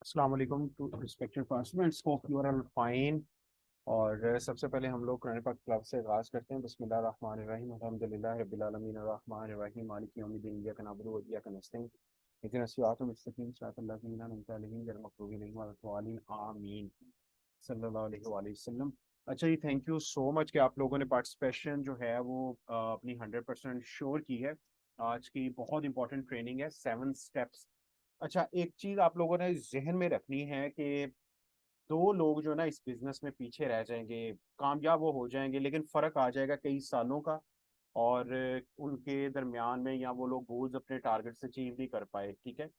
अस्सलाम वालेकुम to respected participants, hope you are all fine. और सबसे पहले हम लोग कुरान पाक क्लब से आगाज़ करते हैं। बिस्मिल्लाह रहमान रहीम, अल्हम्दुलिल्लाह रब्बिल आलमीन, अर्रहमान अर्रहीम, मालिक यौमिद्दीन, इय्याका नअबुदु व इय्याका नस्तईन, इहदिनस सिरातल मुस्तकीम, सिरातल लज़ीना अनअमता अलैहिम गैरिल मग़ज़ूबि अलैहिम वलद्दालिन, आमीन, सल्लल्लाहु अलैहि वसल्लम। अच्छा जी, थैंक यू सो मच कि आप लोगों ने पार्टिसिपेशन जो है वो अपनी 100% श्योर की है। आज की बहुत इंपॉर्टेंट ट्रेनिंग है, 7 स्टेप्स। अच्छा, एक चीज आप लोगों ने जहन में रखनी है कि दो लोग जो ना इस बिजनेस में पीछे रह जाएंगे, कामयाब वो हो जाएंगे लेकिन फर्क आ जाएगा कई सालों का। और उनके दरमियान में या वो लोग गोल्स अपने टारगेट से अचीव नहीं कर पाए। ठीक है,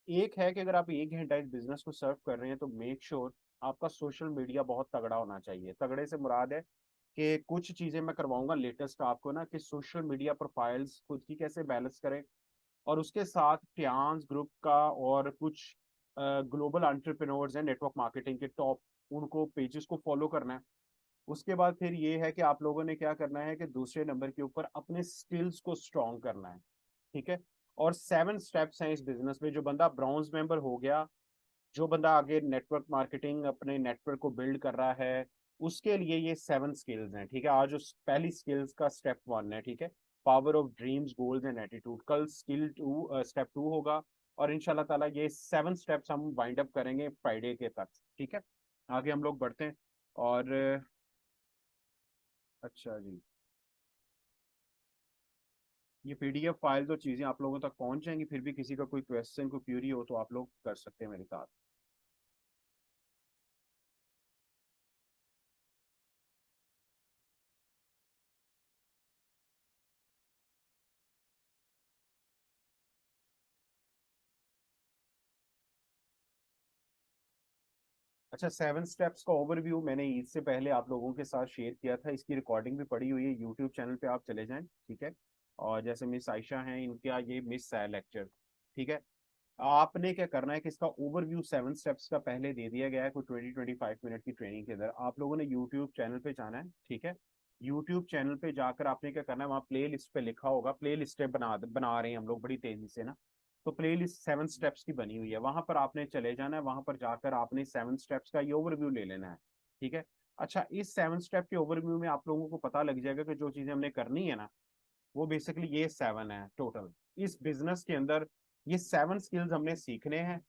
एक है कि अगर आप 1 घंटा इस बिजनेस को सर्व कर रहे हैं तो मेक श्योर आपका सोशल मीडिया बहुत तगड़ा होना चाहिए। तगड़े से मुराद है कि कुछ चीजें मैं करवाऊंगा लेटेस्ट आपको ना, कि सोशल मीडिया प्रोफाइल्स खुद की कैसे बैलेंस करें, और उसके साथ फियांस ग्रुप का और कुछ ग्लोबल एंटरप्रेन्योर्स हैं नेटवर्क मार्केटिंग के टॉप, उनको पेजेस को फॉलो करना है। उसके बाद फिर ये है कि आप लोगों ने क्या करना है कि दूसरे नंबर के ऊपर अपने स्किल्स को स्ट्रॉन्ग करना है। ठीक है, और 7 स्टेप्स हैं इस बिजनेस में। जो बंदा ब्राउन्स मेंबर हो गया, जो बंदा आगे नेटवर्क मार्केटिंग अपने नेटवर्क को बिल्ड कर रहा है, उसके लिए ये 7 स्किल्स हैं। ठीक है, आज उस पहली स्किल्स का स्टेप 1 है। ठीक है, power of dreams goals and attitude. कल स्टेप 2 होगा, और इंशाल्लाह ताला ये 7 स्टेप्स हम वाइंड अप करेंगे फ्राइडे के तक। ठीक है, आगे हम लोग बढ़ते हैं। और अच्छा जी, ये पीडीएफ फाइल तो चीज़ें आप लोगों तक पहुंच जाएंगी। फिर भी किसी का कोई क्वेश्चन कोई क्यूरी हो तो आप लोग कर सकते हैं मेरे साथ। अच्छा, 7 स्टेप्स का ओवरव्यू मैंने ईद से पहले आप लोगों के साथ शेयर किया था। इसकी रिकॉर्डिंग भी पड़ी हुई है यूट्यूब चैनल पे, आप चले जाएं। ठीक है, और जैसे मिस आयशा हैं, इनका ये मिस है लेक्चर। ठीक है, आपने क्या करना है कि इसका ओवरव्यू 7 स्टेप्स का पहले दे दिया गया है कोई 20-25 मिनट की ट्रेनिंग के अंदर। आप लोगों ने यूट्यूब चैनल पे जाना है। ठीक है, यूट्यूब चैनल पे जाकर आपने क्या करना है, वहाँ प्ले लिस्ट पे लिखा होगा, प्ले लिस्टें बना बना रहे हैं हम लोग बड़ी तेजी से ना, तो प्ले लिस्ट 7 स्टेप्स की बनी हुई है, वहां पर आपने चले जाना है। वहां पर जाकर आपने 7 स्टेप्स का ये ओवरव्यू ले लेना है। ठीक है, अच्छा, इस 7 स्टेप के ओवरव्यू में आप लोगों को पता लग जाएगा कि जो चीजें हमने करनी है ना, वो बेसिकली ये 7 है टोटल इस बिजनेस के अंदर। ये 7 स्किल्स हमने सीखने हैं,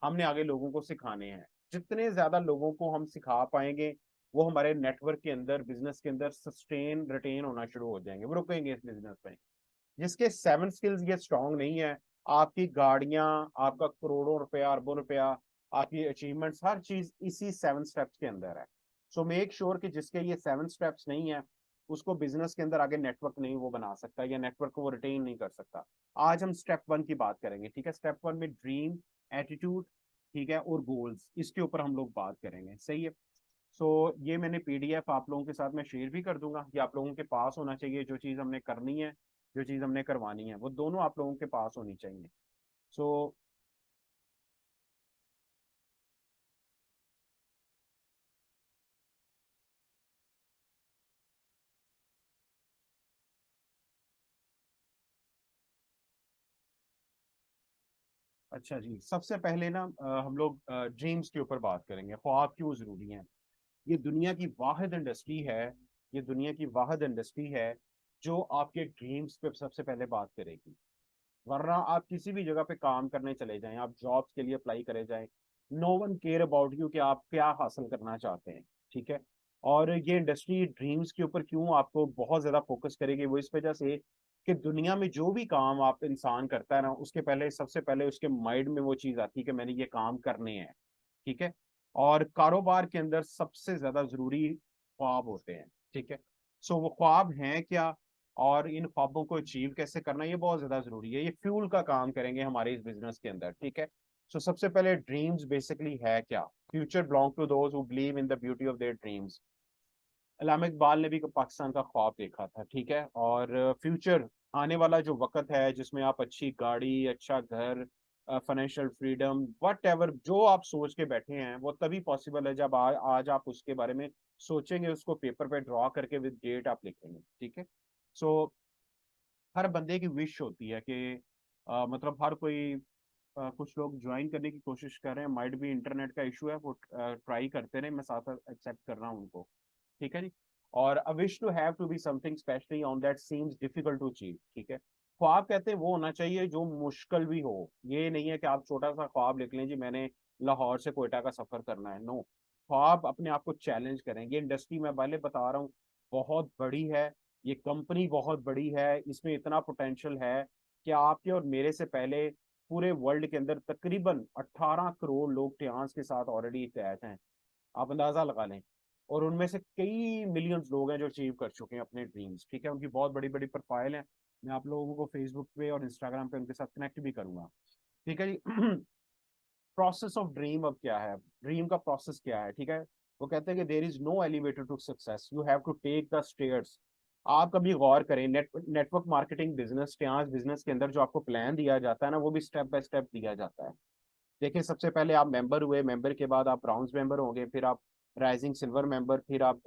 हमने आगे लोगों को सिखाने हैं। जितने ज्यादा लोगों को हम सिखा पाएंगे, वो हमारे नेटवर्क के अंदर बिजनेस के अंदर सस्टेन रिटेन होना शुरू हो जाएंगे, वो रुकेंगे इस बिजनेस में। जिसके 7 स्किल्स ये स्ट्रांग नहीं है, आपकी गाड़ियां, आपका करोड़ों रुपया अरबों रुपया, आपकी अचीवमेंट्स, हर चीज इसी 7 स्टेप्स के अंदर है। सो मेक श्योर कि जिसके ये 7 स्टेप्स नहीं है, उसको बिजनेस के अंदर आगे नेटवर्क नहीं वो बना सकता, या नेटवर्क को वो रिटेन नहीं कर सकता। आज हम स्टेप 1 की बात करेंगे। ठीक है, स्टेप 1 में ड्रीम, एटीट्यूड, ठीक है, और गोल्स, इसके ऊपर हम लोग बात करेंगे। सही है। सो ये मैंने पीडीएफ आप लोगों के साथ मैं शेयर भी कर दूंगा, ये आप लोगों के पास होना चाहिए। जो चीज़ हमने करनी है, जो चीज़ हमने करवानी है, वो दोनों आप लोगों के पास होनी चाहिए। सो अच्छा जी, सबसे पहले ना हम लोग ड्रीम्स के ऊपर बात करेंगे। ख्वाब क्यों ज़रूरी हैं। ये दुनिया की वाहिद इंडस्ट्री है, ये दुनिया की वाहिद इंडस्ट्री है जो आपके ड्रीम्स पे सबसे पहले बात करेगी। वरना आप किसी भी जगह पे काम करने चले जाएं, आप जॉब्स के लिए अप्लाई करे जाएं, no one care about you कि आप क्या हासिल करना चाहते हैं। ठीक है, और ये इंडस्ट्री ड्रीम्स के ऊपर क्यों आपको बहुत ज्यादा फोकस करेगी, वो इस वजह से कि दुनिया में जो भी काम आप इंसान करता है ना, उसके पहले सबसे पहले उसके माइंड में वो चीज आती है कि मैंने ये काम करने हैं। ठीक है, और कारोबार के अंदर सबसे ज्यादा जरूरी ख्वाब होते हैं। ठीक है, सो वो ख्वाब हैं क्या, और इन ख्वाबों को अचीव कैसे करना, ये बहुत ज्यादा जरूरी है। ये फ्यूल का काम करेंगे हमारे इस बिजनेस के अंदर। ठीक है, सो सबसे पहले ड्रीम्स बेसिकली है क्या। Future belong to those who believe in the beauty of their dreams. Allama Iqbal ने भी पाकिस्तान का ख्वाब देखा था। ठीक है, और फ्यूचर, आने वाला जो वक्त है जिसमें आप अच्छी गाड़ी, अच्छा घर, फाइनेंशियल फ्रीडम, वट एवर जो आप सोच के बैठे हैं, वो तभी पॉसिबल है जब आज आप उसके बारे में सोचेंगे, उसको पेपर पे ड्रॉ करके विद डेट आप लिखेंगे। ठीक है, सो हर बंदे की विश होती है कि मतलब हर कोई कुछ लोग ज्वाइन करने की कोशिश कर रहे हैं, माइट भी इंटरनेट का इशू है, वो ट्राई करते रहे, मैं साथ एक्सेप्ट कर रहा हूँ उनको। ठीक है जी। और a wish to have to be something specially on that seems difficult to achieve. ठीक है, ख्वाब कहते हैं वो होना चाहिए जो मुश्किल भी हो। ये नहीं है कि आप छोटा सा ख्वाब लिख लें जी मैंने लाहौर से कोयटा का सफर करना है, नो। ख्वाब अपने आप को चैलेंज करें। ये इंडस्ट्री मैं पहले बता रहा हूँ बहुत बड़ी है, ये कंपनी बहुत बड़ी है, इसमें इतना पोटेंशियल है कि आपके और मेरे से पहले पूरे वर्ल्ड के अंदर तकरीबन 18 करोड़ लोग ट्रांस के साथ ऑलरेडी अटैच हैं। आप अंदाजा लगा लें। और उनमें से कई मिलियंस लोग हैं जो अचीव कर चुके हैं अपने ड्रीम्स। ठीक है, उनकी बहुत बड़ी बड़ी प्रोफाइल है। मैं आप लोगों को फेसबुक पे और इंस्टाग्राम पे उनके साथ कनेक्ट भी करूंगा। ठीक है जी। प्रोसेस ऑफ ड्रीम अब क्या है, ड्रीम का प्रोसेस क्या है? ठीक है, वो कहते हैं कि there is no elevator to success, you have to take the stairs. आप कभी गौर करें, network marketing business, trans business के अंदर जो आपको प्लान दिया जाता है ना, वो भी स्टेप बाय स्टेप दिया जाता है। देखिए, सबसे पहले आप मेंबर हुए, मेंबर के बाद आप ब्राउन्स मेंबर होंगे, फिर आप राइजिंग सिल्वर मेंबर, फिर आप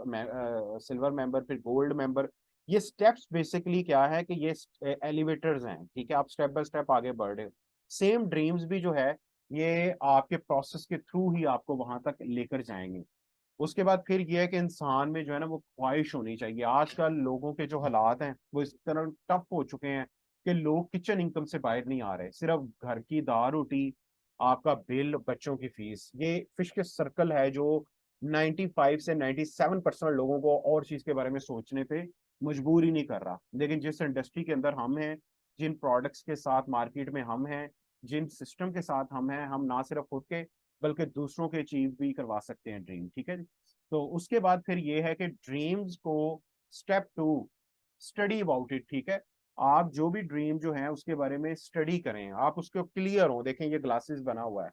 सिल्वर मेंबर, फिर गोल्ड मेंबर। ये स्टेप्स बेसिकली क्या है कि ये एलिवेटर्स हैं। ठीक है, आप स्टेप बाय स्टेप आगे बढ़ रहे हो। सेम ड्रीम्स भी जो है ये आपके प्रोसेस के थ्रू ही आपको वहां तक लेकर जाएंगे। उसके बाद फिर ये है कि इंसान में जो है ना वो ख्वाहिश होनी चाहिए। आजकल लोगों के जो हालात हैं वो इस तरह टफ हो चुके हैं कि लोग किचन इनकम से बाहर नहीं आ रहे। सिर्फ घर की दाल रोटी, आपका बिल, बच्चों की फीस, ये फिश के सर्कल है जो 95 से 97% लोगों को और चीज के बारे में सोचने पे मजबूर ही नहीं कर रहा। लेकिन जिस इंडस्ट्री के अंदर हम हैं, जिन प्रोडक्ट्स के साथ मार्केट में हम हैं, जिन सिस्टम के साथ हम हैं, हम ना सिर्फ खुद के बल्कि दूसरों के अचीव भी करवा सकते हैं ड्रीम। ठीक है जी। तो उसके बाद फिर ये है कि ड्रीम्स को step two, study about it. ठीक है, आप जो भी ड्रीम जो है उसके बारे में स्टडी करें, आप उसको क्लियर हो। देखें ये ग्लासेस बना हुआ है,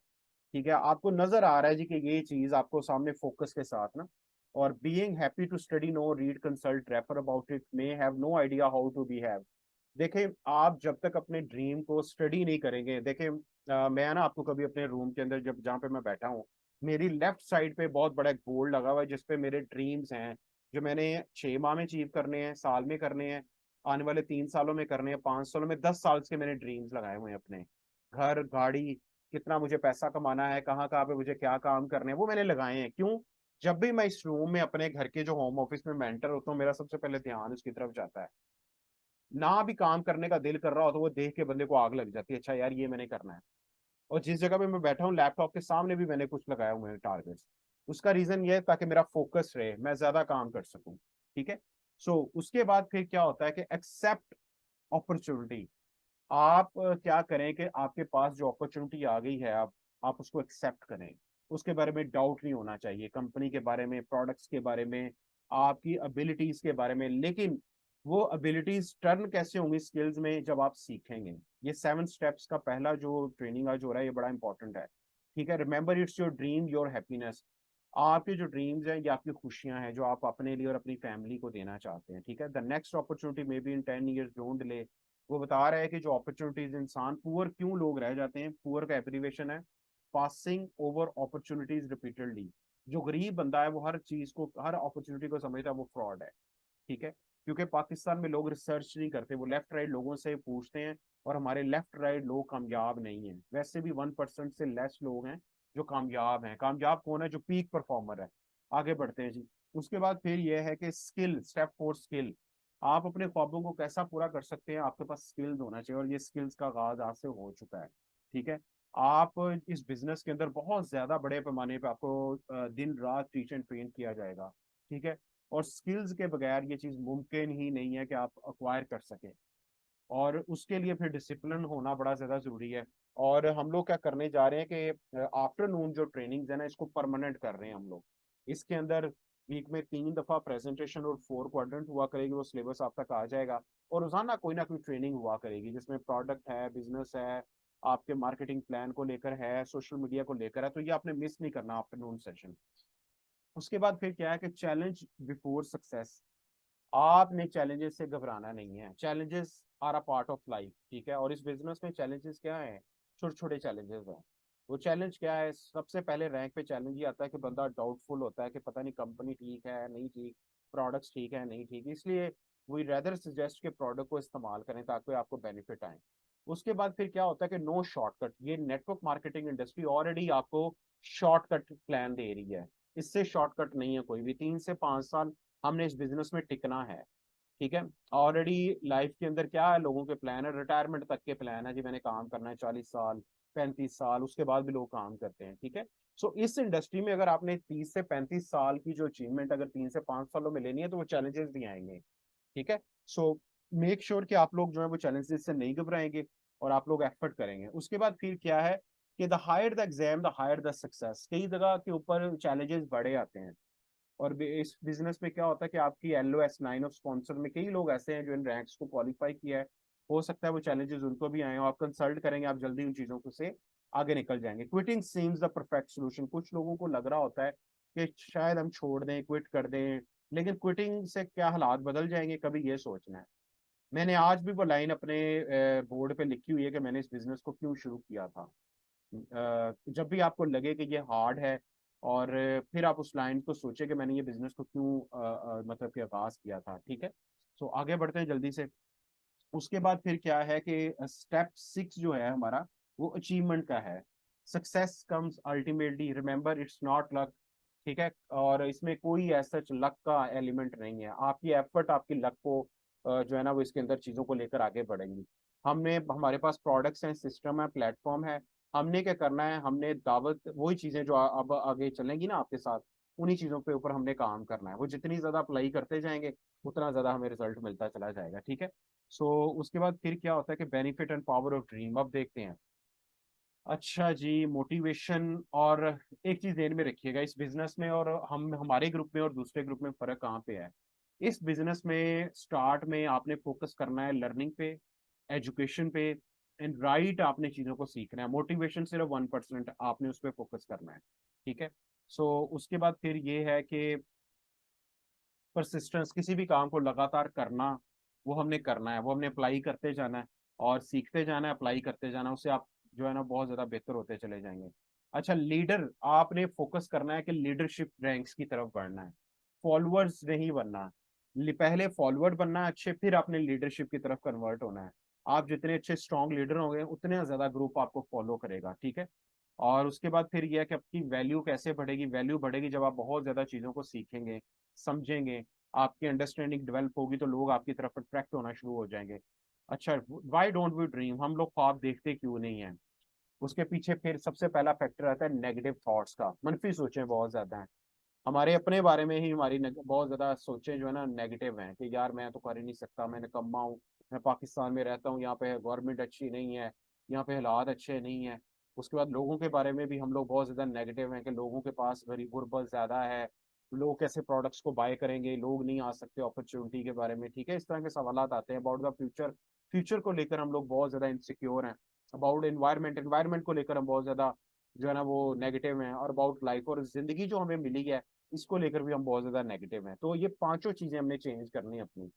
ठीक है, आपको नजर आ रहा है जी कि ये चीज आपको सामने फोकस के साथ ना। और being happy to study, no read, consult, refer about it, may have no idea how to be have. देखें, आप जब तक अपने ड्रीम को स्टडी नहीं करेंगे, देखें मैं ना आपको कभी अपने रूम के अंदर जब जहाँ पे मैं बैठा हूँ, मेरी लेफ्ट साइड पे बहुत बड़ा एक बोर्ड लगा हुआ है जिसपे मेरे ड्रीम्स हैं जो मैंने 6 माह में अचीव करने हैं, साल में करने हैं, आने वाले 3 सालों में करने हैं, 5 सालों में, 10 साल के मैंने ड्रीम्स लगाए हुए हैं अपने। घर, गाड़ी, कितना मुझे पैसा कमाना है, कहाँ कहाँ पे मुझे क्या काम करने हैं, वो मैंने लगाए हैं। क्यों? जब भी मैं इस रूम में अपने घर के जो होम ऑफिस में मैं एंटर होता हूँ, मेरा सबसे पहले ध्यान उसकी तरफ जाता है। ना भी काम करने का दिल कर रहा हो तो वो देख के बंदे को आग लग जाती है, अच्छा यार ये मैंने करना है। और जिस जगह पे मैं बैठा हूँ लैपटॉप के सामने भी मैंने कुछ लगाया हुए हैं टारगेट्स। उसका रीजन ये है ताकि मेरा फोकस रहे, मैं ज्यादा काम कर सकूं। ठीक है। सो उसके बाद फिर क्या होता है कि एक्सेप्ट अपॉर्चुनिटी। आप क्या करें कि आपके पास जो अपॉर्चुनिटी आ गई है, आप उसको एक्सेप्ट करें। उसके बारे में डाउट नहीं होना चाहिए, कंपनी के बारे में, प्रोडक्ट्स के बारे में, आपकी एबिलिटीज के बारे में। लेकिन वो एबिलिटीज टर्न कैसे होंगी स्किल्स में जब आप सीखेंगे। ये 7 स्टेप्स का पहला जो ट्रेनिंग आज हो रहा है ये बड़ा इंपॉर्टेंट है। ठीक है, remember it's your dream your happiness. आपके जो ड्रीम्स हैं ये आपकी खुशियां हैं जो आप अपने लिए और अपनी फैमिली को देना चाहते हैं। ठीक है, the next opportunity may be in 10 years, don't delay. वो बता रहा है कि जो अपॉर्चुनिटीज, इंसान पुअर क्यों लोग रह जाते हैं, पुअर का एब्रीवेशन है पासिंग ओवर अपॉर्चुनिटीज रिपीटेडली। जो गरीब बंदा है वो हर चीज को, हर अपॉर्चुनिटी को समझता है वो फ्रॉड है। ठीक है, क्योंकि पाकिस्तान में लोग रिसर्च नहीं करते, वो लेफ्ट राइट लोगों से पूछते हैं, और हमारे लेफ्ट राइट लोग कामयाब नहीं है। वैसे भी 1% से लेस लोग हैं जो कामयाब हैं। कामयाब कौन है? जो पीक परफॉर्मर है। आगे बढ़ते हैं जी। उसके बाद फिर यह है कि स्किल, स्टेप फोर स्किल। आप अपने ख्वाबों को कैसा पूरा कर सकते हैं, आपके पास स्किल्स होना चाहिए, और ये स्किल्स का आगाज आज से हो चुका है। ठीक है, आप इस बिजनेस के अंदर बहुत ज्यादा बड़े पैमाने पे आपको दिन रात टीच एंड ट्रेन किया जाएगा। ठीक है, और स्किल्स के बगैर ये चीज मुमकिन ही नहीं है कि आप अक्वायर कर सकें। और उसके लिए फिर डिसिप्लिन होना बड़ा ज्यादा जरूरी है। और हम लोग क्या करने जा रहे हैं कि आफ्टरनून जो ट्रेनिंग्स है ना इसको परमानेंट कर रहे हैं हम लोग। इसके अंदर वीक में 3 दफा प्रेजेंटेशन और 4 क्वाड्रेंट हुआ करेगी, वो सिलेबस आप तक आ जाएगा। और रोजाना कोई ना कोई ट्रेनिंग हुआ करेगी जिसमें प्रोडक्ट है, बिजनेस है, आपके मार्केटिंग प्लान को लेकर है, सोशल मीडिया को लेकर है। तो ये आपने मिस नहीं करना आफ्टरनून सेशन। उसके बाद फिर क्या है कि चैलेंज बिफोर सक्सेस। आपने चैलेंजेस से घबराना नहीं है, challenges are a part of life. ठीक है, और इस बिजनेस में चैलेंजेस क्या है? छोटे छोटे चैलेंजेस हैं। वो चैलेंज क्या है? सबसे पहले रैंक पे चैलेंज ये आता है कि बंदा डाउटफुल होता है कि पता नहीं कंपनी ठीक है नहीं ठीक, प्रोडक्ट्स ठीक है नहीं ठीक, इसलिए वी रेदर सजेस्ट के प्रोडक्ट को इस्तेमाल करें ताकि आपको बेनिफिट आए। उसके बाद फिर क्या होता है कि नो शॉर्टकट, ये नेटवर्क मार्केटिंग इंडस्ट्री ऑलरेडी आपको शॉर्टकट प्लान दे रही है। इससे शॉर्टकट नहीं है कोई भी, 3 से 5 साल हमने इस बिजनेस में टिकना है। ठीक है, ऑलरेडी लाइफ के अंदर क्या है, लोगों के प्लान है, रिटायरमेंट तक के प्लान है जी, मैंने काम करना है 40 साल, 35 साल, उसके बाद भी लोग काम करते हैं। ठीक है, सो इस इंडस्ट्री में अगर आपने 30 से 35 साल की जो अचीवमेंट अगर 3 से 5 सालों में लेनी है तो वो चैलेंजेस भी आएंगे। ठीक है, सो मेक श्योर कि आप लोग जो है वो चैलेंजेस से नहीं घबराएंगे और आप लोग एफर्ट करेंगे। उसके बाद फिर क्या है कि the higher the exam the higher the success, कई जगह के ऊपर चैलेंजेस बड़े आते हैं। और इस बिजनेस में क्या होता है कि आपकी LOS 9 ऑफ स्पॉन्सर में कई लोग ऐसे हैं जो इन रैंक्स को क्वालिफाई किया है, हो सकता है वो चैलेंजेस उनको भी आए हो, आप कंसल्ट करेंगे, आप जल्दी उन चीजों को से आगे निकल जाएंगे। Quitting seems the perfect solution, कुछ लोगों को लग रहा होता है कि शायद हम छोड़ दें, क्विट कर दें, लेकिन क्विटिंग से क्या हालात बदल जाएंगे, कभी ये सोचना है। मैंने आज भी वो लाइन अपने बोर्ड पे लिखी हुई है कि मैंने इस बिजनेस को क्यों शुरू किया था। जब भी आपको लगे कि ये हार्ड है, और फिर आप उस लाइन को सोचे कि मैंने ये बिजनेस को क्यों मतलब कि आगाज किया था। ठीक है, सो आगे बढ़ते हैं जल्दी से। उसके बाद फिर क्या है कि स्टेप 6 जो है हमारा, वो अचीवमेंट का है। Success comes ultimately, remember it's not luck. ठीक है, और इसमें कोई ऐसा लक का एलिमेंट नहीं है, आपकी एफर्ट आपकी लक को जो है ना वो इसके अंदर चीजों को लेकर आगे बढ़ेंगी। हमने, हमारे पास प्रोडक्ट्स हैं, सिस्टम है, प्लेटफॉर्म है, हमने क्या करना है, हमने दावत वही चीजें जो अब आगे चलेंगी ना आपके साथ, उन्हीं चीजों के ऊपर हमने काम करना है। वो जितनी ज्यादा अप्लाई करते जाएंगे उतना ज्यादा हमें रिजल्ट मिलता चला जाएगा। ठीक है, सो उसके बाद फिर क्या होता है कि benefit and power of dream, अब देखते हैं। अच्छा जी, मोटिवेशन और एक चीज ध्यान में रखिएगा इस बिजनेस में और हम हमारे ग्रुप में और दूसरे ग्रुप में फर्क कहाँ पे है। इस बिजनेस में स्टार्ट में आपने फोकस करना है लर्निंग पे, एजुकेशन पे, एंड राइट आपने चीजों को सीखना है। मोटिवेशन सिर्फ 1%, आपने उस पर फोकस करना है। ठीक है, सो उसके बाद फिर ये है कि परसिस्टेंस, किसी भी काम को लगातार करना, वो हमने करना है, वो हमने अप्लाई करते जाना है और सीखते जाना है, अप्लाई करते जाना है, उससे आप जो है ना बहुत ज्यादा बेहतर होते चले जाएंगे। अच्छा, लीडर, आपने फोकस करना है कि लीडरशिप रैंक्स की तरफ बढ़ना है, फॉलोअर्स नहीं बनना। पहले फॉलोअर बनना है अच्छे, फिर आपने लीडरशिप की तरफ कन्वर्ट होना है। आप जितने अच्छे स्ट्रॉन्ग लीडर होंगे उतने ज्यादा ग्रुप आपको फॉलो करेगा। ठीक है, और उसके बाद फिर यह है कि आपकी वैल्यू कैसे बढ़ेगी, वैल्यू बढ़ेगी जब आप बहुत ज्यादा चीजों को सीखेंगे, समझेंगे, आपकी अंडरस्टैंडिंग डेवलप होगी तो लोग आपकी तरफ अट्रैक्ट होना शुरू हो जाएंगे। अच्छा, वाई डोंट वी ड्रीम, हम लोग ख्वाब देखते क्यों नहीं है? उसके पीछे फिर सबसे पहला फैक्टर आता है नेगेटिव थॉट्स का, मनफी सोचें बहुत ज्यादा हैं। हमारे अपने बारे में ही हमारी बहुत ज्यादा सोचें जो है ना नेगेटिव हैं कि यार मैं तो कर ही नहीं सकता, मैं निकम्मा हूँ, मैं पाकिस्तान में रहता हूँ, यहाँ पे गवर्नमेंट अच्छी नहीं है, यहाँ पे हालात अच्छे नहीं है। उसके बाद लोगों के बारे में भी हम लोग बहुत ज्यादा नेगेटिव हैं कि लोगों के पास गरीब गुर्बत ज्यादा है, लोग कैसे प्रोडक्ट्स को बाय करेंगे, लोग नहीं आ सकते अपॉर्चुनिटी के बारे में। ठीक है, इस तरह के सवाल आते हैं अबाउट द फ्यूचर। फ्यूचर को लेकर हम लोग बहुत ज्यादा इनसिक्योर हैं। अबाउट एनवायरमेंट, एनवायरमेंट को लेकर हम बहुत ज्यादा जो है ना वो नेगेटिव हैं। और अबाउट लाइफ और जिंदगी जो हमें मिली है, इसको लेकर भी हम बहुत ज्यादा नेगेटिव हैं। तो ये पांचों चीजें हमने चेंज करनी है अपनी।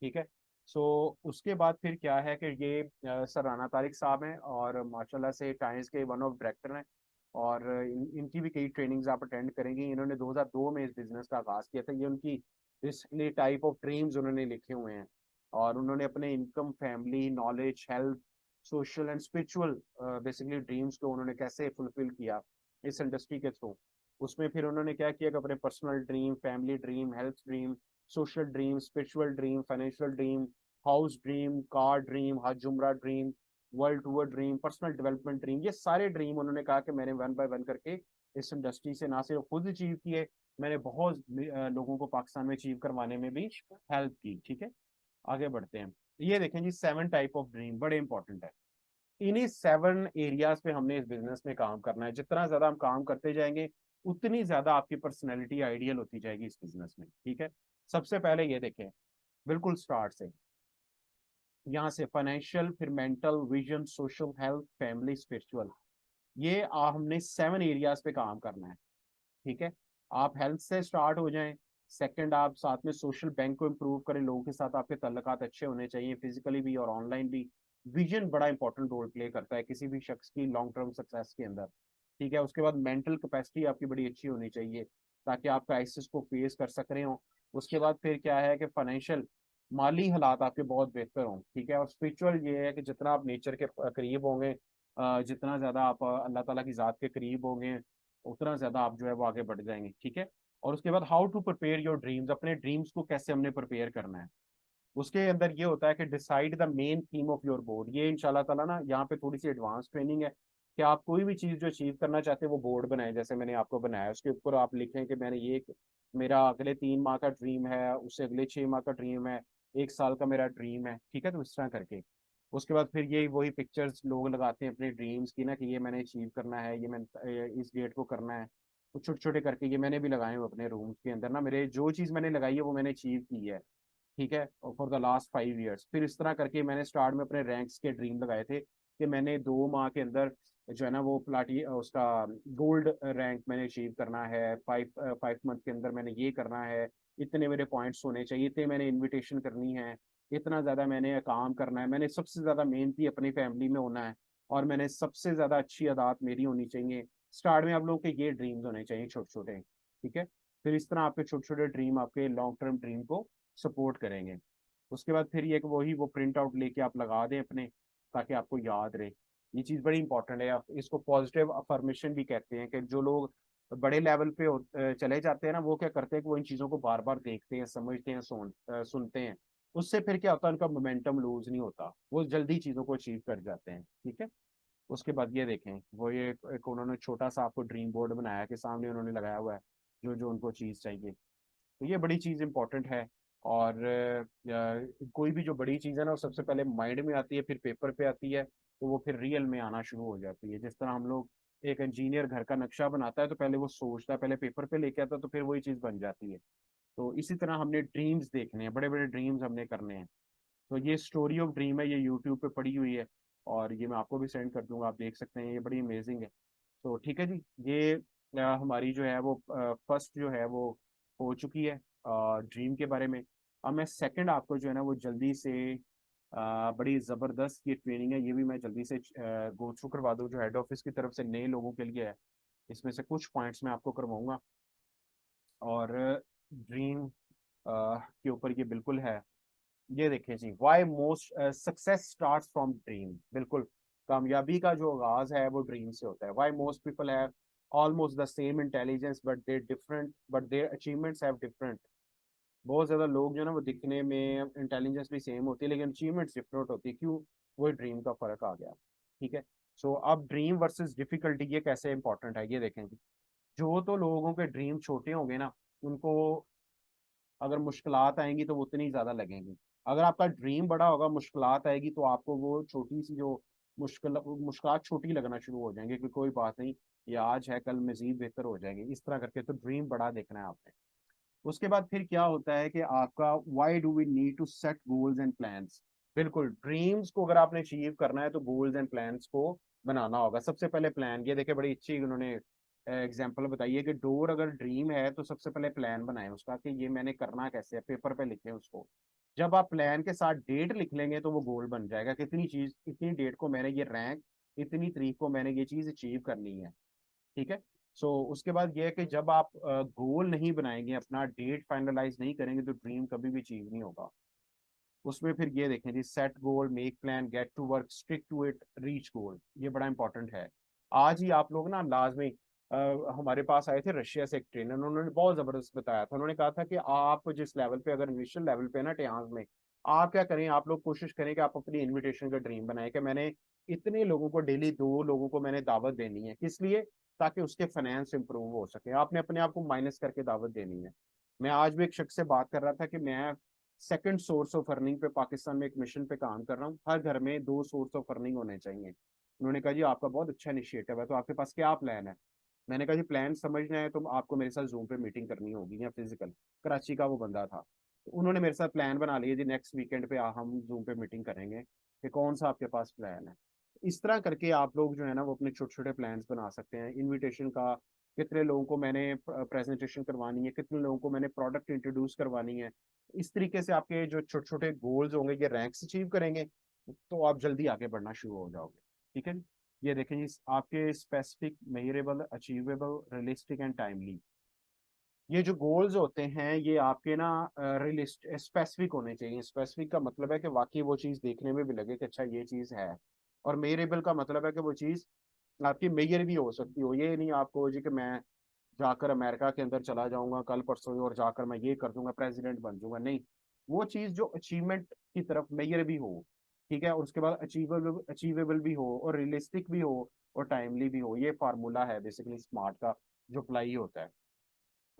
ठीक है, सो उसके बाद फिर क्या है कि ये सर राना तारिक साहब हैं और माशाल्लाह से टाइम्स के वन ऑफ डायरेक्टर हैं, और इनकी भी कई ट्रेनिंग्स आप अटेंड करेंगे। इन्होंने 2002 में इस बिजनेस का आगाज किया था। ये उनकी बेसिकली टाइप ऑफ ड्रीम्स उन्होंने लिखे हुए हैं, और उन्होंने अपने income, family, knowledge, health, social and spiritual basically dreams को उन्होंने कैसे फुलफिल किया इस इंडस्ट्री के थ्रू। उसमें फिर उन्होंने क्या किया कि अपने personal dream, family dream, health dream, social dream, spiritual dream, financial dream, house dream, car dream, हज उम्रा dream, world tour dream, personal development dream, ये सारे ड्रीम उन्होंने कहा कि मैंने वन बाय वन करके इस इंडस्ट्री से ना सिर्फ खुद अचीव किए, मैंने बहुत लोगों को पाकिस्तान में अचीव करवाने में भी हेल्प की। ठीक है, आगे बढ़ते हैं। ये देखें जी, 7 टाइप ऑफ ड्रीम बड़े इंपॉर्टेंट है। इन्हीं 7 एरियाज पे हमने इस बिजनेस में काम करना है। जितना ज्यादा हम काम करते जाएंगे उतनी ज्यादा आपकी पर्सनैलिटी आइडियल होती जाएगी इस बिजनेस में। ठीक है, सबसे पहले ये देखें, बिल्कुल स्टार्ट से, यहाँ से फाइनेंशियल, फिर mental, vision, social, health, family, spiritual, ये हमने 7 एरियाज पे काम करना है। ठीक है, आप हेल्थ से स्टार्ट हो जाएं। सेकंड, आप साथ में सोशल बैंक को इम्प्रूव करें, लोगों के साथ आपके तल्लकात अच्छे होने चाहिए, फिजिकली भी और ऑनलाइन भी। विजन बड़ा इंपॉर्टेंट रोल प्ले करता है किसी भी शख्स की लॉन्ग टर्म सक्सेस के अंदर। ठीक है, उसके बाद मेंटल कैपेसिटी आपकी बड़ी अच्छी होनी चाहिए ताकि आप क्राइसिस को फेस कर सक रहे हो। उसके बाद फिर क्या है कि फाइनेंशियल, माली हालात आपके बहुत बेहतर हों, ठीक है। और स्पिरिचुअल ये है कि जितना आप नेचर के करीब होंगे, जितना ज़्यादा आप अल्लाह ताला की ज़ात के करीब होंगे, उतना ज़्यादा आप जो है वो आगे बढ़ जाएंगे, ठीक है। और उसके बाद how to prepare your dreams, अपने ड्रीम्स को कैसे हमने प्रिपेयर करना है। उसके अंदर ये होता है कि decide the main theme of your board. ये इंशाल्लाह ताला ना यहाँ पे थोड़ी सी एडवांस ट्रेनिंग है कि आप कोई भी चीज़ जो अचीव करना चाहते हैं वो बोर्ड बनाएं, जैसे मैंने आपको बनाया, उसके ऊपर आप लिखें कि मैंने ये, मेरा अगले 3 माह का ड्रीम है, उससे अगले 6 माह का ड्रीम है, 1 साल का मेरा ड्रीम है, ठीक है। तो इस तरह करके उसके बाद फिर ये वही पिक्चर्स लोग लगाते हैं अपने ड्रीम्स की ना, कि ये मैंने अचीव करना है, ये मैंने इस डेट को करना है। तो छोटे छोटे करके ये मैंने भी लगाए हुए अपने रूम्स के अंदर ना, मेरे जो चीज़ मैंने लगाई है वो मैंने अचीव की है, ठीक है, फॉर द लास्ट 5 ईयर्स। फिर इस तरह करके मैंने स्टार्ट में अपने रैंक्स के ड्रीम लगाए थे कि मैंने 2 माह के अंदर जो है ना वो प्लाटी उसका गोल्ड रैंक मैंने अचीव करना है, 5 मंथ के अंदर मैंने ये करना है, इतने मेरे पॉइंट्स होने चाहिए, इतने मैंने इनविटेशन करनी है, इतना ज़्यादा मैंने काम करना है, मैंने सबसे ज़्यादा मेहनती अपनी फैमिली में होना है, और मैंने सबसे ज़्यादा अच्छी आदत मेरी होनी चाहिए। स्टार्ट में आप लोगों के ये ड्रीम्स होने चाहिए छोटे छोटे, ठीक है। फिर इस तरह आपके छोटे छोटे ड्रीम आपके लॉन्ग टर्म ड्रीम को सपोर्ट करेंगे। उसके बाद फिर ये कि वही वो प्रिंट आउट लेके आप लगा दें अपने, ताकि आपको याद रहे। ये चीज़ बड़ी इंपॉर्टेंट है, आप इसको पॉजिटिव अफर्मेशन भी कहते हैं, कि जो लोग बड़े लेवल पे चले जाते हैं ना, वो क्या करते हैं कि वो इन चीज़ों को बार बार देखते हैं, समझते हैं, सुनते हैं। उससे फिर क्या होता है, उनका मोमेंटम लूज नहीं होता, वो जल्दी चीज़ों को अचीव कर जाते हैं, ठीक है। उसके बाद ये देखें, वो ये एक उन्होंने छोटा सा आपको ड्रीम बोर्ड बनाया कि सामने उन्होंने लगाया हुआ है जो जो उनको चीज़ चाहिए। तो ये बड़ी चीज़ इंपॉर्टेंट है। और कोई भी जो बड़ी चीज़ है ना, वो सबसे पहले माइंड में आती है, फिर पेपर पे आती है, तो वो फिर रियल में आना शुरू हो जाती है। जिस तरह हम लोग, एक इंजीनियर घर का नक्शा बनाता है तो पहले वो सोचता है, पहले पेपर पे लेके आता है, तो फिर वही चीज़ बन जाती है। तो इसी तरह हमने ड्रीम्स देखने हैं, बड़े बड़े ड्रीम्स हमने करने हैं। तो ये स्टोरी ऑफ ड्रीम है, ये यूट्यूब पे पड़ी हुई है, और ये मैं आपको भी सेंड कर दूंगा, आप देख सकते हैं, ये बड़ी अमेजिंग है। तो ठीक है जी, ये हमारी जो है वो फर्स्ट जो है वो हो चुकी है ड्रीम के बारे में। अब मैं सेकंड आपको जो है ना वो जल्दी से बड़ी ज़बरदस्त ये ट्रेनिंग है, ये भी मैं जल्दी से गो थ्रू करवा दूँ, जो हेड ऑफिस की तरफ से नए लोगों के लिए है। इसमें से कुछ पॉइंट्स मैं आपको करवाऊंगा, और ड्रीम के ऊपर ये बिल्कुल है। ये देखिए जी, why most success starts from dream. बिल्कुल, कामयाबी का जो आगाज है वो ड्रीम से होता है। Why most people have almost the same intelligence but there different, but their achievements have different. बहुत ज्यादा लोग जो है ना वो दिखने में इंटेलिजेंस भी सेम होती है, लेकिन अचीवमेंट्स डिफरेंट होती है, क्यों? वो ड्रीम का फर्क आ गया, ठीक है। सो अब ड्रीम वर्सेस डिफिकल्टी ये कैसे इंपॉर्टेंट है, ये देखें जी। जो तो लोगों के ड्रीम छोटे होंगे ना, उनको अगर मुश्किलात आएंगी तो वो उतनी ज़्यादा लगेंगी। अगर आपका ड्रीम बड़ा होगा, मुश्किलात आएगी तो आपको वो छोटी सी जो मुश्किलात छोटी लगना शुरू हो जाएंगे, कि कोई बात नहीं, ये आज है, कल मजीद बेहतर हो जाएंगे, इस तरह करके। तो ड्रीम बड़ा देखना है आपने। उसके बाद फिर क्या होता है कि आपका why do we need to set goals and plans. बिल्कुल, ड्रीम्स को अगर आपने अचीव करना है तो गोल्स एंड प्लान्स को बनाना होगा। सबसे पहले प्लान, ये देखिए बड़ी अच्छी उन्होंने एग्जांपल बताई है कि डोर अगर ड्रीम है तो सबसे पहले प्लान बनाए उसका, कि ये मैंने करना कैसे है, पेपर पे लिखें उसको। जब आप प्लान के साथ डेट लिख लेंगे तो वो गोल बन जाएगा, कितनी चीज, इतनी डेट को मैंने ये रैंक, इतनी तारीख को मैंने ये चीज अचीव करनी है, ठीक है। उसके बाद ये है कि जब आप गोल नहीं बनाएंगे, अपना डेट फाइनलाइज नहीं करेंगे, तो ड्रीम कभी भी अचीव नहीं होगा। उसमें फिर ये देखें जी, set goal, make plan, get to work, stick to it, reach goal, ये बड़ा इंपॉर्टेंट है। आज ही आप लोग ना लाजमी, हमारे पास आए थे रशिया से एक ट्रेनर, उन्होंने बहुत जबरदस्त बताया था। उन्होंने कहा था कि आप जिस लेवल पे, अगर इनिशियल लेवल पे ना टियाज में, आप क्या करें, आप लोग कोशिश करें कि आप अपनी इनविटेशन का ड्रीम बनाए, कि मैंने इतने लोगों को, डेली 2 लोगों को मैंने दावत देनी है, किस लिए? ताकि उसके फाइनेंस इंप्रूव हो सके। आपने अपने आप को माइनस करके दावत देनी है। मैं आज भी एक शख्स से बात कर रहा था कि मैं सेकंड सोर्स ऑफ अर्निंग पे पाकिस्तान में एक मिशन पे काम कर रहा हूँ, हर घर में 2 सोर्स ऑफ अर्निंग होने चाहिए। उन्होंने कहा जी आपका बहुत अच्छा इनिशिएटिव है, तो आपके पास क्या प्लान है? मैंने कहा जी प्लान समझना है तो आपको मेरे साथ जूम पे मीटिंग करनी होगी, या फिजिकल। कराची का वो बंदा था, तो उन्होंने मेरे साथ प्लान बना लिया जी, नेक्स्ट वीकेंड पे हम जूम पे मीटिंग करेंगे, कि कौन सा आपके पास प्लान है। इस तरह करके आप लोग जो है ना वो अपने छोटे छोटे प्लान्स बना सकते हैं। इनविटेशन का, कितने लोगों को मैंने प्रेजेंटेशन करवानी है, कितने लोगों को मैंने प्रोडक्ट इंट्रोड्यूस करवानी है। इस तरीके से आपके जो छोटे छोटे गोल्स होंगे, ये रैंक्स अचीव करेंगे, तो आप जल्दी आगे बढ़ना शुरू हो जाओगे, ठीक है जी। ये देखें जी, आपके specific, measurable, achievable, realistic and timely. ये जो गोल्स होते हैं ये आपके ना रियलिस्ट स्पेसिफिक होने चाहिए। स्पेसिफिक का मतलब है कि वाकई वो चीज़ देखने में भी लगे कि अच्छा ये चीज़ है। और मेयरेबल का मतलब है कि वो चीज़ आपकी मेजर भी हो सकती हो। ये नहीं आपको हो जी कि मैं जाकर अमेरिका के अंदर चला जाऊंगा कल परसों ही और जाकर मैं ये कर दूंगा, प्रेसिडेंट बन जाऊंगा, नहीं। वो चीज़ जो अचीवमेंट की तरफ मेजर भी हो, ठीक है, और उसके बाद अचीवेबल अचीवेबल भी हो और रियलिस्टिक भी हो और टाइमली भी हो। ये फार्मूला है बेसिकली स्मार्ट का जो अप्लाई होता है।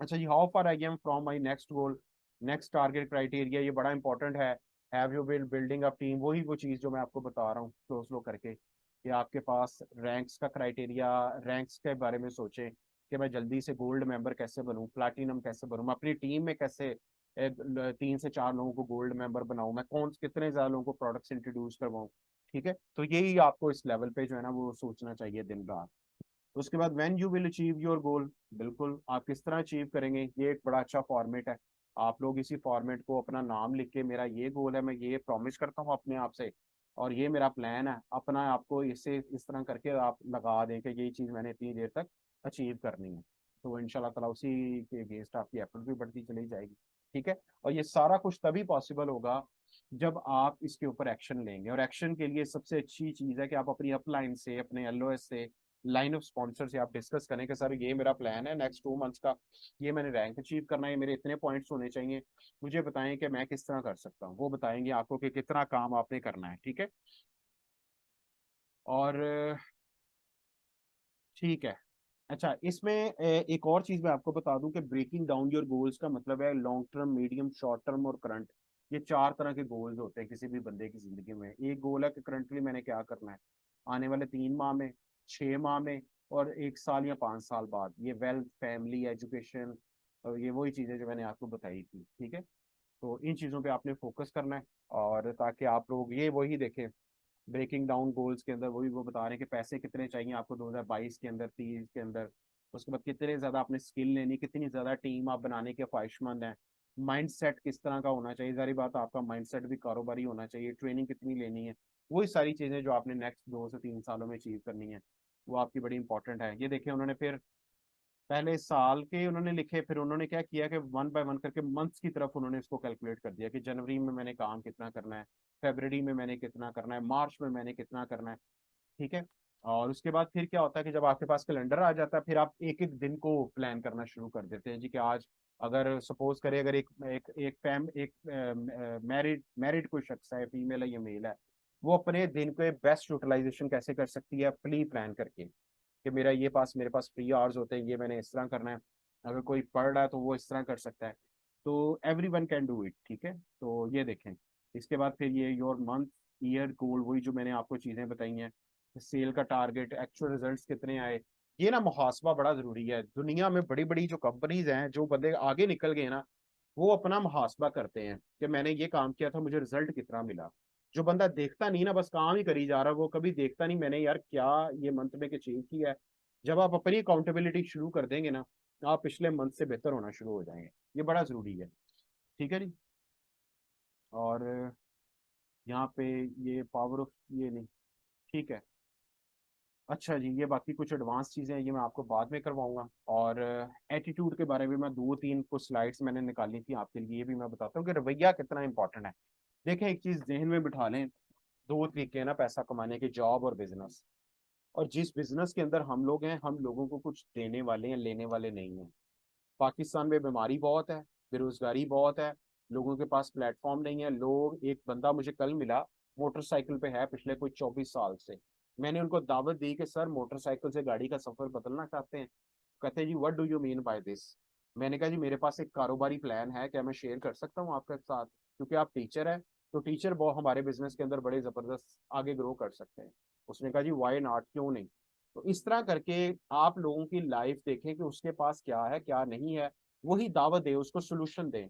अच्छा जी, how far I am from my next goal, next target criteria, ये बड़ा इंपॉर्टेंट है। Have you build building up team, वही वो चीज़ जो मैं आपको बता रहा हूँ स्लो स्लो करके, कि आपके पास रैंक्स का क्राइटेरिया, रैंक्स के बारे में सोचें कि मैं जल्दी से गोल्ड मेंबर कैसे बनूं, प्लैटिनम कैसे बनूं, मैं अपनी टीम में कैसे 3 से 4 लोगों को गोल्ड मेंबर बनाऊं, मैं कौन कितने ज़्यादा लोगों को प्रोडक्ट्स इंट्रोड्यूस करवाऊं। ठीक है, तो यही आपको इस लेवल पे जो है ना वो सोचना चाहिए दिन रात। उसके बाद when you will achieve your goal, बिल्कुल आप किस तरह अचीव करेंगे, ये एक बड़ा अच्छा फॉर्मेट है। आप लोग इसी फॉर्मेट को अपना नाम लिख के, मेरा ये गोल है, मैं ये प्रॉमिस करता हूँ अपने आप से और ये मेरा प्लान है, अपना आपको इसे इस तरह करके आप लगा दें कि ये चीज़ मैंने इतनी देर तक अचीव करनी है। तो इंशाल्लाह ताला उसी के अगेंस्ट आपकी एफर्ट भी बढ़ती चली जाएगी। ठीक है, और ये सारा कुछ तभी पॉसिबल होगा जब आप इसके ऊपर एक्शन लेंगे। और एक्शन के लिए सबसे अच्छी चीज़ है कि आप अपनी अपलाइन से, अपने एलओएस से, लाइन ऑफ स्पॉन्सर से आप डिस्कस करें कि सर ये मेरा प्लान है नेक्स्ट 2 मंथ्स का, ये मैंने रैंक अचीव करना है, मेरे इतने पॉइंट्स होने चाहिए, मुझे बताएं कि मैं किस तरह कर सकता हूँ। वो बताएंगे आपको कि कितना काम आपने करना है। ठीक है, और ठीक है। अच्छा, इसमें एक और चीज मैं आपको बता दूं कि ब्रेकिंग डाउन योर गोल्स का मतलब है long term, medium, short term और करंट। ये 4 तरह के गोल्स होते हैं किसी भी बंदे की जिंदगी में। एक गोल है कि करंटली मैंने क्या करना है आने वाले 3 माह में, 6 माह में, और 1 साल या 5 साल बाद। ये वेल्थ, फैमिली, एजुकेशन, और ये वही चीजें जो मैंने आपको बताई थी। ठीक है, तो इन चीजों पे आपने फोकस करना है, और ताकि आप लोग ये वही देखें ब्रेकिंग डाउन गोल्स के अंदर, वही वो बता रहे हैं कि पैसे कितने चाहिए आपको 2022 के अंदर, 30 के अंदर। उसके बाद कितने ज्यादा आपने स्किल लेनी, कितनी ज्यादा टीम आप बनाने के ख्वाहिशमंद हैं, माइंड सेट किस तरह का होना चाहिए, जारी बात आपका माइंड सेट भी कारोबारी होना चाहिए, ट्रेनिंग कितनी लेनी है, वही सारी चीजें जो आपने नेक्स्ट 2 से 3 सालों में अचीव करनी है, वो आपकी बड़ी इंपॉर्टेंट है। ये देखिए उन्होंने फिर पहले साल के उन्होंने लिखे, फिर उन्होंने क्या किया कि वन बाय वन करके मंथ्स की तरफ उन्होंने इसको कैलकुलेट कर दिया कि जनवरी में मैंने काम कितना करना है, फरवरी में मैंने कितना करना है, मार्च में मैंने कितना करना है। ठीक है, और उसके बाद फिर क्या होता है कि जब आपके पास कैलेंडर आ जाता है फिर आप एक एक दिन को प्लान करना शुरू कर देते हैं जी, कि आज अगर सपोज करें अगर एक मैरिड मैरिड कोई शख्स है, फीमेल है या मेल है, वो अपने दिन को बेस्ट यूटिलाइजेशन कैसे कर सकती है प्ली प्लान करके, कि मेरे पास फ्री आवर्स होते हैं, ये मैंने इस तरह करना है। अगर कोई पढ़ रहा है तो वो इस तरह कर सकता है। तो every one can do it. ठीक है, तो ये देखें। इसके बाद फिर ये योर मंथ, ईयर गोल, वही जो मैंने आपको चीज़ें बताई हैं, सेल का टारगेट, एक्चुअल रिजल्ट्स कितने आए। ये ना मुहासबा बड़ा जरूरी है। दुनिया में बड़ी बड़ी जो कंपनीज हैं, जो बंदे आगे निकल गए ना, वो अपना मुहासबा करते हैं कि मैंने ये काम किया था, मुझे रिजल्ट कितना मिला। जो बंदा देखता नहीं ना, बस काम ही करी जा रहा है, वो कभी देखता नहीं मैंने यार क्या ये मंथ में अचीव किया है। जब आप अपनी अकाउंटेबिलिटी शुरू कर देंगे ना, आप पिछले मंथ से बेहतर होना शुरू हो जाएंगे। ये बड़ा जरूरी है। ठीक है जी, और यहाँ पे ये पावर ऑफ ये नहीं। ठीक है, अच्छा जी, ये बाकी कुछ एडवांस चीज़ें हैं, ये मैं आपको बाद में करवाऊंगा। और एटीट्यूड के बारे में मैं 2-3 कुछ स्लाइड्स मैंने निकाली थी आपके लिए, ये भी मैं बताता हूँ कि रवैया कितना इंपॉर्टेंट है। देखें, एक चीज़ जहन में बिठा लें, 2 तरीके हैं ना पैसा कमाने के, जॉब और बिजनेस। और जिस बिजनेस के अंदर हम लोग हैं, हम लोगों को कुछ देने वाले हैं, लेने वाले नहीं हैं। पाकिस्तान में बीमारी बहुत है, बेरोजगारी बहुत है, लोगों के पास प्लेटफॉर्म नहीं है। लोग, एक बंदा मुझे कल मिला, मोटरसाइकिल पे है पिछले कोई 24 साल से। मैंने उनको दावत दी कि सर मोटरसाइकिल से गाड़ी का सफर बदलना चाहते हैं। कहते हैं जी what do you mean by this. मैंने कहा जी मेरे पास एक कारोबारी प्लान है, क्या मैं शेयर कर सकता हूँ आपके साथ, क्योंकि आप टीचर हैं, तो टीचर बहुत हमारे बिजनेस के अंदर बड़े जबरदस्त आगे ग्रो कर सकते हैं। उसने कहा जी वाई नॉट, क्यों नहीं। तो इस तरह करके आप लोगों की लाइफ देखें कि उसके पास क्या है क्या नहीं है, वही दावत दें, उसको सोल्यूशन दें।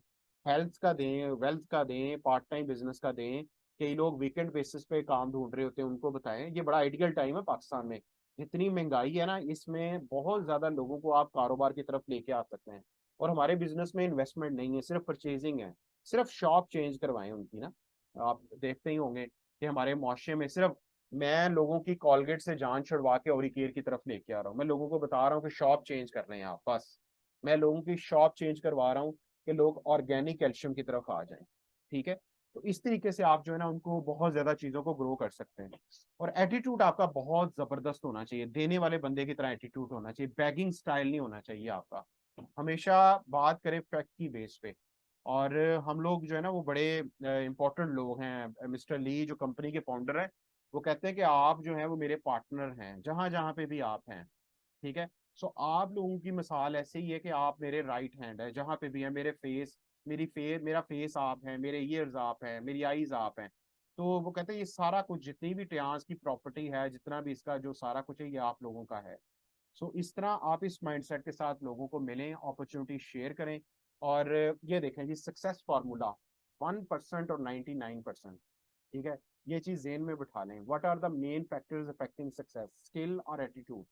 हेल्थ का दें, वेल्थ का दें, पार्ट टाइम बिजनेस का दें। कई लोग वीकेंड बेसिस पे काम ढूंढ रहे होते हैं, उनको बताएं। ये बड़ा आइडियल टाइम है पाकिस्तान में, जितनी महंगाई है ना, इसमें बहुत ज्यादा लोगों को आप कारोबार की तरफ लेके आ सकते हैं। और हमारे बिजनेस में इन्वेस्टमेंट नहीं है, सिर्फ परचेजिंग है। सिर्फ शॉप चेंज करवाएं उनकी ना। आप देखते ही होंगे कि हमारे मुआशरे में सिर्फ, मैं लोगों की कॉलगेट से जान छुड़वा के ओरिकेयर की तरफ लेके आ रहा हूँ, मैं लोगों को बता रहा हूँ कि शॉप चेंज कर रहे हैं आप बस। मैं लोगों की शॉप चेंज करवा रहा हूँ कि लोग ऑर्गेनिक कैल्शियम की तरफ आ जाएं। ठीक है, तो इस तरीके से आप जो है ना उनको बहुत ज्यादा चीजों को ग्रो कर सकते हैं। और एटीट्यूड आपका बहुत जबरदस्त होना चाहिए, देने वाले बंदे की तरह एटीट्यूड होना चाहिए, बैगिंग स्टाइल नहीं होना चाहिए आपका। हमेशा बात करें फैक्ट की बेस पे। और हम लोग जो है ना वो बड़े इंपॉर्टेंट लोग हैं। मिस्टर ली जो कंपनी के फाउंडर है, वो कहते हैं कि आप जो है वो मेरे पार्टनर हैं जहां जहां पे भी आप हैं। ठीक है, सो आप लोगों की मिसाल ऐसे ही है कि आप मेरे राइट हैंड है जहां पे भी है। मेरा फेस आप है, मेरे ईयर्स आप है, मेरी आईज आप हैं। तो वो कहते हैं ये सारा कुछ जितनी भी ट्रांस की प्रॉपर्टी है, जितना भी इसका जो सारा कुछ है, ये आप लोगों का है। सो इस तरह आप इस माइंडसेट के साथ लोगों को मिलें, अपॉर्चुनिटी शेयर करें। और ये देखें जी, सक्सेस फार्मूला 1% और 99%। ठीक है, ये चीज जेन में बिठा लें। What are the main factors affecting success, skill और attitude?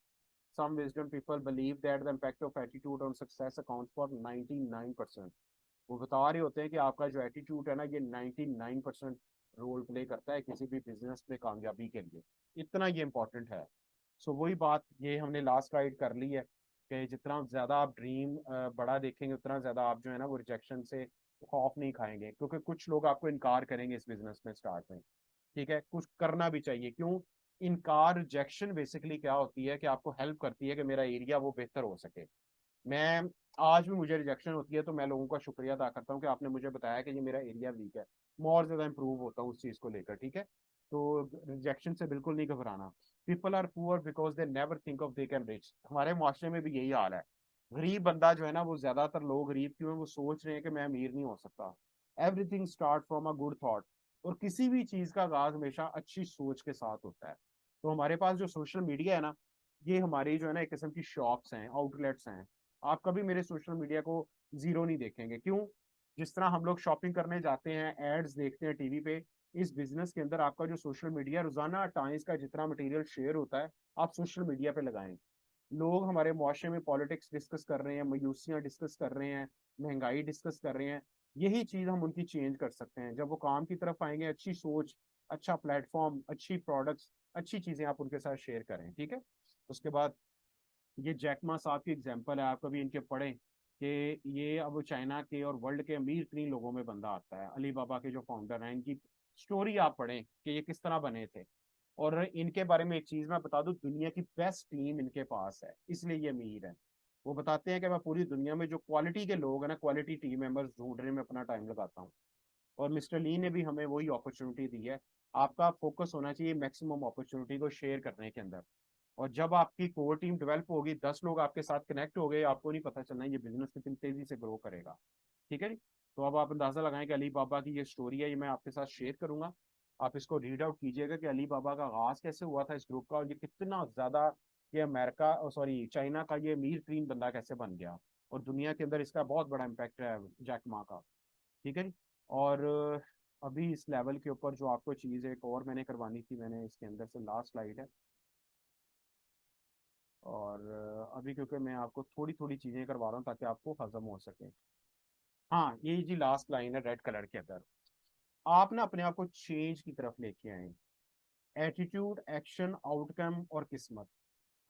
Some wisdom people believe that the impact of attitude on success accounts for 99%। वो बता रहे होते हैं कि आपका जो एटीट्यूड है ना, ये 99% रोल प्ले करता है किसी भी बिजनेस में कामयाबी के लिए। इतना ये इंपॉर्टेंट है। सो वही बात, ये हमने लास्ट स्लाइड कर ली है कि जितना ज्यादा आप ड्रीम बड़ा देखेंगे, उतना ज्यादा आप जो है ना वो रिजेक्शन से खौफ नहीं खाएंगे, क्योंकि कुछ लोग आपको इनकार करेंगे इस बिजनेस में स्टार्ट में। ठीक है, कुछ करना भी चाहिए। क्यों? इनकार, रिजेक्शन बेसिकली क्या होती है कि आपको हेल्प करती है कि मेरा एरिया वो बेहतर हो सके। मैं आज भी मुझे रिजेक्शन होती है तो मैं लोगों का शुक्रिया अदा करता हूँ कि आपने मुझे बताया कि ये मेरा एरिया वीक है। मैं और ज्यादा इंप्रूव होता हूँ उस चीज को लेकर। ठीक है, तो रिजेक्शन से बिल्कुल नहीं घबराना। People are poor because they never think of they can rich. हमारे मुआशरे में भी यही हाल है। गरीब बंदा जो है ना, वो ज्यादातर लोग गरीब क्यों है, वो सोच रहे हैं कि मैं अमीर नहीं हो सकता। Everything start from a good thought. और किसी भी चीज का आगाज हमेशा अच्छी सोच के साथ होता है। तो हमारे पास जो सोशल मीडिया है ना, ये हमारी जो है ना एक किस्म की शॉप्स हैं, आउटलेट्स हैं। आप कभी मेरे सोशल मीडिया को जीरो नहीं देखेंगे। क्यों? जिस तरह हम लोग शॉपिंग करने जाते हैं, एड्स देखते हैं टीवी पे, इस बिजनेस के अंदर आपका जो सोशल मीडिया, रोजाना टाइम्स का जितना मटेरियल शेयर होता है, आप सोशल मीडिया पे लगाएं। लोग हमारे मुआशरे में पॉलिटिक्स डिस्कस कर रहे हैं, मायूसियां डिस्कस कर रहे हैं, महंगाई डिस्कस कर रहे हैं। यही चीज हम उनकी चेंज कर सकते हैं जब वो काम की तरफ आएंगे। अच्छी सोच, अच्छा प्लेटफॉर्म, अच्छी प्रोडक्ट्स, अच्छी चीजें आप उनके साथ शेयर करें। ठीक है, उसके बाद ये जैकमा साहब की एग्जांपल है, आप कभी इनके पढ़ें कि ये अब चाइना के और वर्ल्ड के अमीर 3 लोगों में बंदा आता है। अली बाबा के जो फाउंडर हैं, इनकी स्टोरी आप पढ़ें कि ये किस तरह बने थे। और इनके बारे में एक चीज मैं बता दूं, दुनिया की बेस्ट टीम इनके पास है, इसलिए ये अमीर है। वो बताते हैं कि मैं पूरी दुनिया में जो क्वालिटी के लोग हैं ना, क्वालिटी टीम मेंबर्स ढूंढने में अपना टाइम लगाता हूँ। और मिस्टर ली ने भी हमें वही अपॉर्चुनिटी दी है। आपका फोकस होना चाहिए मैक्सिमम अपॉर्चुनिटी को शेयर करने के अंदर। और जब आपकी कोर टीम डेवलप होगी, 10 लोग आपके साथ कनेक्ट हो गए, आपको नहीं पता चलना ये बिजनेस कितनी तेजी से ग्रो करेगा। ठीक है जी, तो अब आप अंदाजा लगाएं कि अली बाबा की ये स्टोरी है, ये मैं आपके साथ शेयर करूंगा। आप इसको रीड आउट कीजिएगा कि अली बाबा का आगाज कैसे हुआ था इस ग्रुप का, और ये कितना ज्यादा, ये अमेरिका, सॉरी चाइना का ये अमीर तरीन बंदा कैसे बन गया। और दुनिया के अंदर इसका बहुत बड़ा इम्पैक्ट है जैक मा का। ठीक है जी। और अभी इस लेवल के ऊपर जो आपको चीज़ एक और मैंने करवानी थी, मैंने इसके अंदर से लास्ट स्लाइड है। और अभी क्योंकि मैं आपको थोड़ी थोड़ी चीज़ें करवा रहा हूँ ताकि आपको हजम हो सके। हाँ, ये जी लास्ट लाइन है रेड कलर के अंदर। आप ना अपने आप को चेंज की तरफ लेके आए। एटीट्यूड, एक्शन, आउटकम और किस्मत।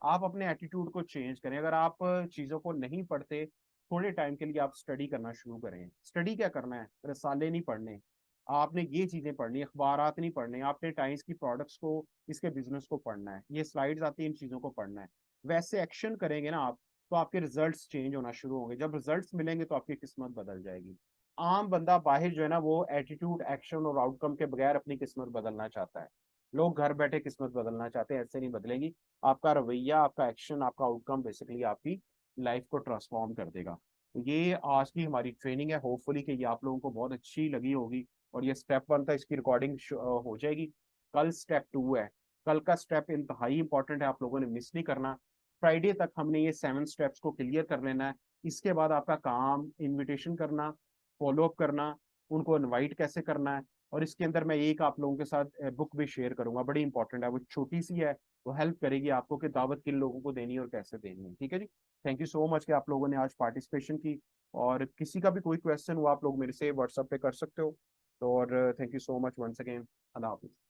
आप अपने एटीट्यूड को चेंज करें। अगर आप चीज़ों को नहीं पढ़ते, थोड़े टाइम के लिए आप स्टडी करना शुरू करें। स्टडी क्या करना है? रसाले नहीं पढ़ने, आपने ये चीज़ें पढ़नी, अखबारात नहीं पढ़ने, आपने टाइम्स की प्रोडक्ट्स को, इसके बिजनेस को पढ़ना है, ये स्लाइड्स आती हैं, इन चीज़ों को पढ़ना है। वैसे एक्शन करेंगे ना आप, तो आपके रिजल्ट्स चेंज होना शुरू होंगे। जब रिजल्ट्स मिलेंगे तो आपकी किस्मत बदल जाएगी। आम बंदा बाहर जो है ना, वो एटीट्यूड, एक्शन और आउटकम के बगैर अपनी किस्मत बदलना चाहता है। लोग घर बैठे किस्मत बदलना चाहते हैं, ऐसे नहीं बदलेगी। आपका रवैया, आपका एक्शन, आपका आउटकम बेसिकली आपकी लाइफ को ट्रांसफॉर्म कर देगा। तो ये आज की हमारी ट्रेनिंग है, होपफुली कि ये आप लोगों को बहुत अच्छी लगी होगी। और ये स्टेप 1 था, इसकी रिकॉर्डिंग हो जाएगी। कल स्टेप 2 है। कल का स्टेप इंतहाई इंपॉर्टेंट है, आप लोगों ने मिस नहीं करना। फ्राइडे तक हमने ये 7 स्टेप्स को क्लियर कर लेना है। इसके बाद आपका काम इनविटेशन करना, फॉलो अप करना, उनको इनवाइट कैसे करना है। और इसके अंदर मैं एक आप लोगों के साथ बुक भी शेयर करूंगा, बड़ी इंपॉर्टेंट है, वो छोटी सी है, वो हेल्प करेगी आपको कि दावत किन लोगों को देनी है और कैसे देनी है। ठीक है जी, थैंक यू सो मच कि आप लोगों ने आज पार्टिसिपेशन की। और किसी का भी कोई क्वेश्चन हो, आप लोग मेरे से व्हाट्सएप पे कर सकते हो। तो और thank you so much once again. अल्लाह हाफिज़।